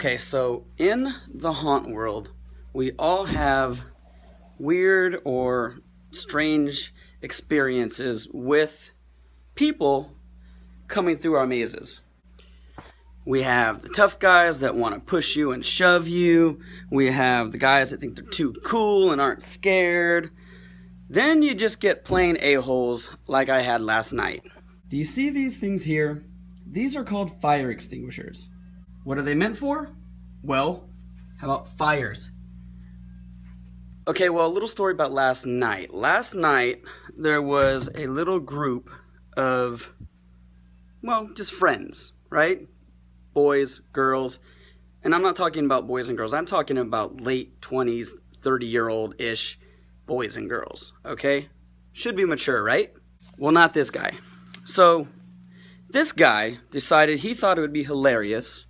Okay, so in the haunt world, we all have weird or strange experiences with people coming through our mazes. We have the tough guys that want to push you and shove you. We have the guys that think they're too cool and aren't scared. Then you just get plain a-holes like I had last night. Do you see these things here? These are called fire extinguishers. What are they meant for? Well, how about fires? Okay, well, a little story about last night. Last night, there was a little group of, well, just friends, right? Boys, girls. And I'm not talking about boys and girls. I'm talking about late 20s, 30-year-old-ish boys and girls, okay? Should be mature, right? Well, not this guy. So, this guy decided he thought it would be hilarious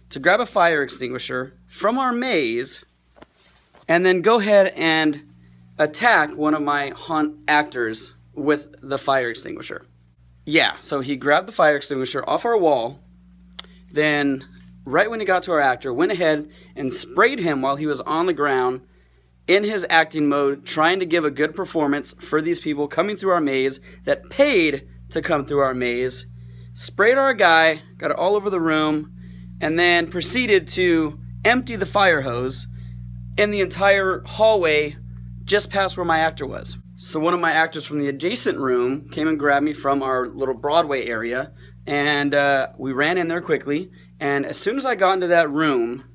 to grab a fire extinguisher from our maze and then go ahead and attack one of my haunt actors with the fire extinguisher. Yeah, so he grabbed the fire extinguisher off our wall, then right when he got to our actor, went ahead and sprayed him while he was on the ground in his acting mode, trying to give a good performance for these people coming through our maze that paid to come through our maze, sprayed our guy, got it all over the room, and then proceeded to empty the fire hose in the entire hallway just past where my actor was. So one of my actors from the adjacent room came and grabbed me from our little Broadway area, and we ran in there quickly, and as soon as I got into that room,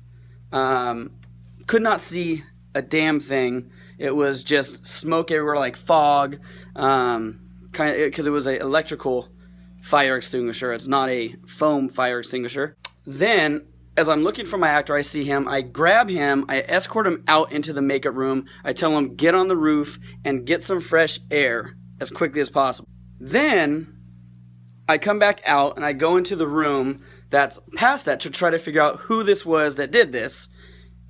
could not see a damn thing. It was just smoke everywhere, like fog, kind of, because it was an electrical fire extinguisher. It's not a foam fire extinguisher. Then, as I'm looking for my actor, I see him, I grab him, I escort him out into the makeup room, I tell him get on the roof and get some fresh air as quickly as possible. Then, I come back out and I go into the room that's past that to try to figure out who this was that did this.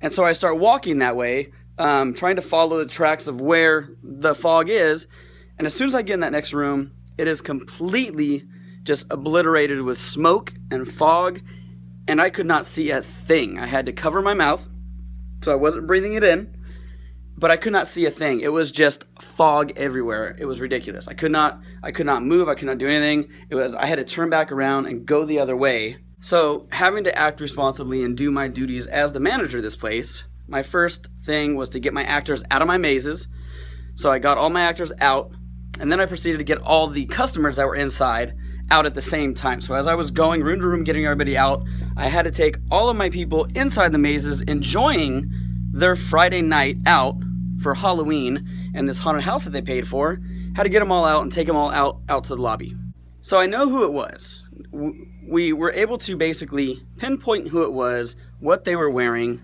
And so I start walking that way, trying to follow the tracks of where the fog is. And as soon as I get in that next room, it is completely just obliterated with smoke and fog, and I could not see a thing. I had to cover my mouth, so I wasn't breathing it in, but I could not see a thing. It was just fog everywhere. It was ridiculous. I could not move. I could not do anything. I had to turn back around and go the other way. So having to act responsibly and do my duties as the manager of this place, my first thing was to get my actors out of my mazes. So I got all my actors out, and then I proceeded to get all the customers that were inside out at the same time. So as I was going room to room getting everybody out, I had to take all of my people inside the mazes enjoying their Friday night out for Halloween and this haunted house that they paid for. Had to get them all out and take them all out to the lobby. So I know who it was. We were able to basically pinpoint who it was, what they were wearing,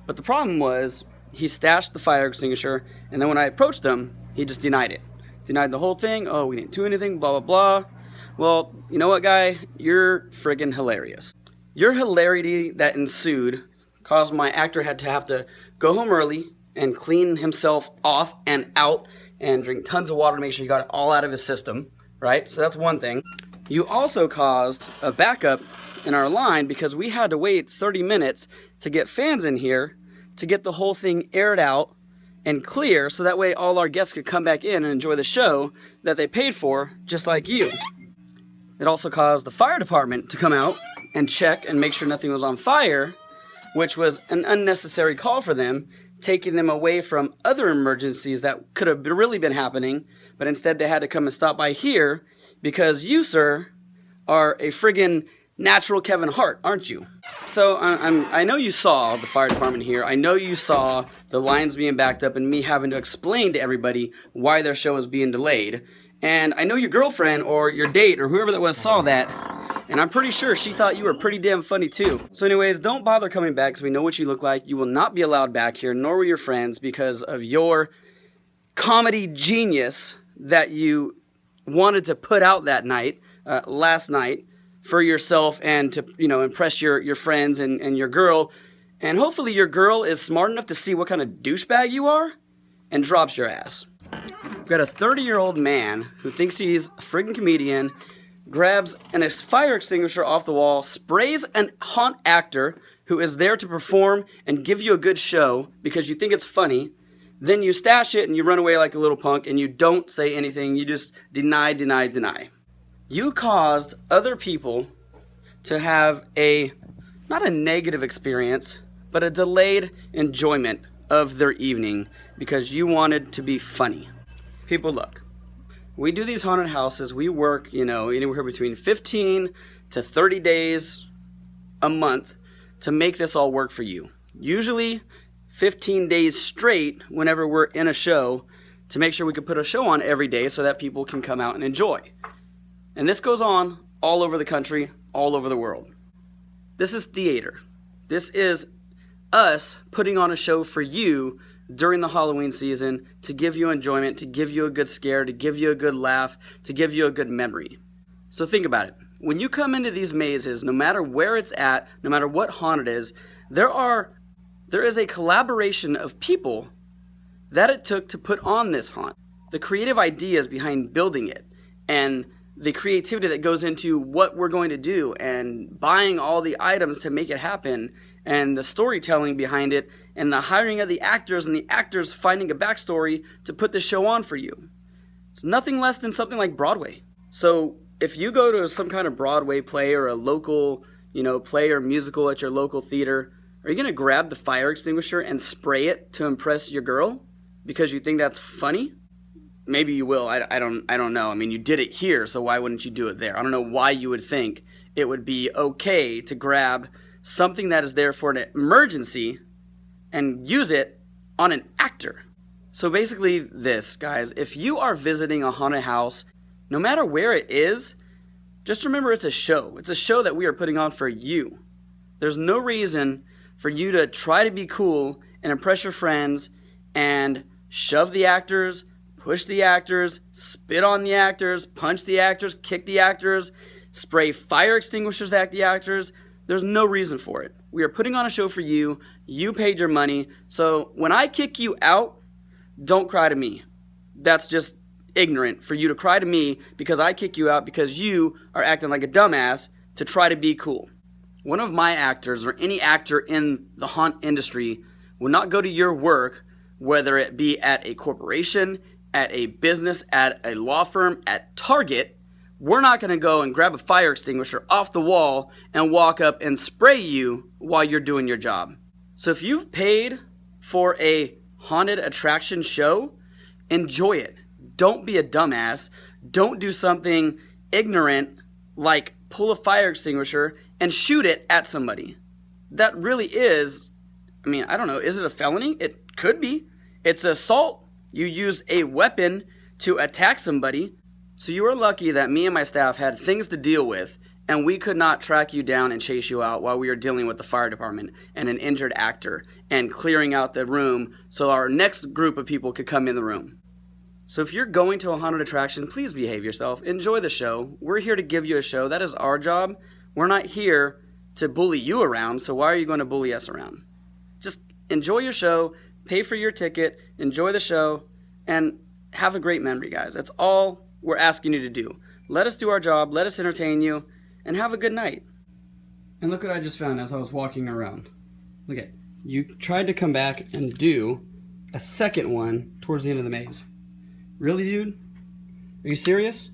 but the problem was he stashed the fire extinguisher, and then when I approached him, he just denied it. Denied the whole thing. Oh, we didn't do anything, blah, blah, blah. Well, you know what, guy? You're friggin' hilarious. Your hilarity that ensued caused my actor had to have to go home early and clean himself off and out and drink tons of water to make sure he got it all out of his system, right? So that's one thing. You also caused a backup in our line because we had to wait 30 minutes to get fans in here to get the whole thing aired out and clear, so that way all our guests could come back in and enjoy the show that they paid for, just like you. It also caused the fire department to come out and check and make sure nothing was on fire, which was an unnecessary call for them, taking them away from other emergencies that could have really been happening, but instead they had to come and stop by here because you, sir, are a friggin' natural Kevin Hart, aren't you? So I know you saw the fire department here. I know you saw the lines being backed up and me having to explain to everybody why their show was being delayed. And I know your girlfriend or your date or whoever that was saw that, and I'm pretty sure she thought you were pretty damn funny too. So anyways, don't bother coming back because we know what you look like. You will not be allowed back here, nor will your friends, because of your comedy genius that you wanted to put out that night, last night, for yourself and to, impress your friends and your girl. And hopefully your girl is smart enough to see what kind of douchebag you are and drops your ass. We've got a 30-year-old man who thinks he's a friggin' comedian, grabs a fire extinguisher off the wall, sprays a haunt actor who is there to perform and give you a good show because you think it's funny, then you stash it and you run away like a little punk and you don't say anything. You just deny, deny, deny. You caused other people to have not a negative experience, but a delayed enjoyment of their evening because you wanted to be funny. People, look, we do these haunted houses. We work, anywhere between 15 to 30 days a month to make this all work for you. Usually 15 days straight whenever we're in a show to make sure we can put a show on every day so that people can come out and enjoy. And this goes on all over the country, all over the world. This is theater. This is us putting on a show for you during the Halloween season to give you enjoyment, to give you a good scare, to give you a good laugh, to give you a good memory. So think about it. When you come into these mazes, no matter where it's at, no matter what haunt it is, there is a collaboration of people that it took to put on this haunt. The creative ideas behind building it and the creativity that goes into what we're going to do and buying all the items to make it happen and the storytelling behind it and the hiring of the actors and the actors finding a backstory to put the show on for you. It's nothing less than something like Broadway. So if you go to some kind of Broadway play or a local, play or musical at your local theater, are you going to grab the fire extinguisher and spray it to impress your girl because you think that's funny? Maybe you will. I don't know. I mean, you did it here, so why wouldn't you do it there? I don't know why you would think it would be okay to grab something that is there for an emergency and use it on an actor. So basically this, guys, if you are visiting a haunted house, no matter where it is, just remember it's a show. It's a show that we are putting on for you. There's no reason for you to try to be cool and impress your friends and shove the actors, push the actors, spit on the actors, punch the actors, kick the actors, spray fire extinguishers at the actors. There's no reason for it. We are putting on a show for you. You paid your money. So when I kick you out, don't cry to me. That's just ignorant for you to cry to me because I kick you out because you are acting like a dumbass to try to be cool. One of my actors or any actor in the haunt industry will not go to your work, whether it be at a corporation, at a business, at a law firm, at Target. We're not going to go and grab a fire extinguisher off the wall and walk up and spray you while you're doing your job. So if you've paid for a haunted attraction show, enjoy it. Don't be a dumbass. Don't do something ignorant like pull a fire extinguisher and shoot it at somebody. That really is, I don't know, is it a felony? It could be. It's assault. You used a weapon to attack somebody. So you were lucky that me and my staff had things to deal with and we could not track you down and chase you out while we were dealing with the fire department and an injured actor and clearing out the room so our next group of people could come in the room. So if you're going to a haunted attraction, please behave yourself. Enjoy the show. We're here to give you a show. That is our job. We're not here to bully you around, so why are you going to bully us around? Just enjoy your show, pay for your ticket, enjoy the show, and have a great memory, guys. That's all we're asking you to do. Let us do our job, let us entertain you, and have a good night. And look what I just found as I was walking around. Look at, you tried to come back and do a second one towards the end of the maze. Really, dude? Are you serious?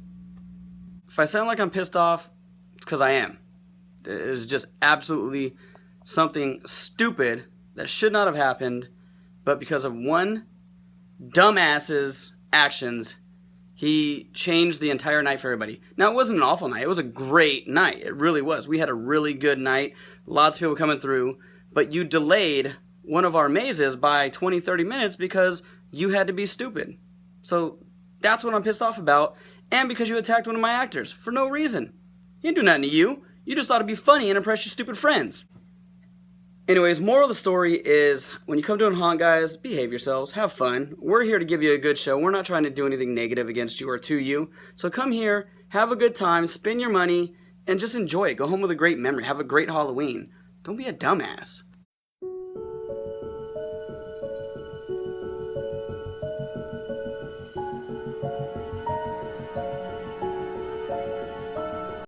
If I sound like I'm pissed off, it's because I am. It was just absolutely something stupid that should not have happened, but because of one dumbass's actions, he changed the entire night for everybody. Now, it wasn't an awful night. It was a great night. It really was. We had a really good night. Lots of people coming through, but you delayed one of our mazes by 20, 30 minutes because you had to be stupid. So that's what I'm pissed off about, and because you attacked one of my actors for no reason. He didn't do nothing to you. You just thought it'd be funny and impress your stupid friends. Anyways, moral of the story is, when you come to a haunt, guys, behave yourselves, have fun. We're here to give you a good show. We're not trying to do anything negative against you or to you. So come here, have a good time, spend your money, and just enjoy it. Go home with a great memory. Have a great Halloween. Don't be a dumbass.